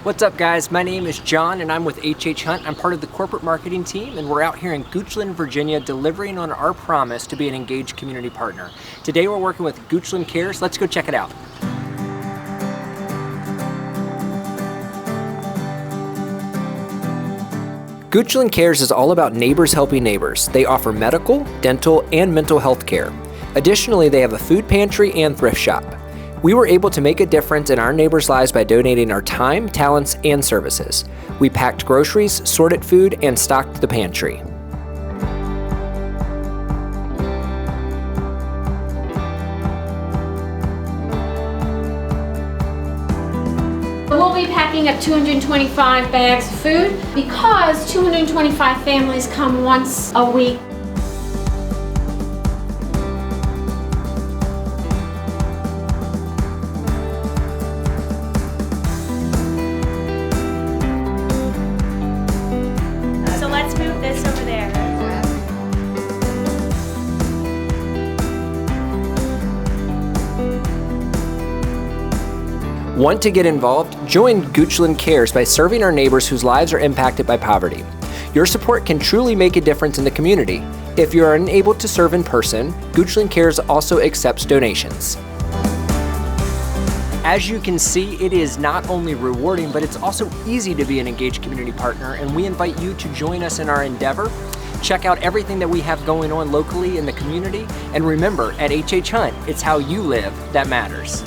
What's up guys, my name is John and I'm with HHHunt. I'm part of the corporate marketing team and we're out here in Goochland, Virginia delivering on our promise to be an engaged community partner. Today we're working with Goochland Cares. Let's go check it out. Goochland Cares is all about neighbors helping neighbors. They offer medical, dental, and mental health care. Additionally, they have a food pantry and thrift shop. We were able to make a difference in our neighbors' lives by donating our time, talents, and services. We packed groceries, sorted food, and stocked the pantry. We'll be packing up 225 bags of food because 225 families come once a week. So let's move this over there. Want to get involved? Join Goochland Cares by serving our neighbors whose lives are impacted by poverty. Your support can truly make a difference in the community. If you are unable to serve in person, Goochland Cares also accepts donations. As you can see, it is not only rewarding, but it's also easy to be an engaged community partner, and we invite you to join us in our endeavor. Check out everything that we have going on locally in the community, and remember, at HHHunt, it's how you live that matters.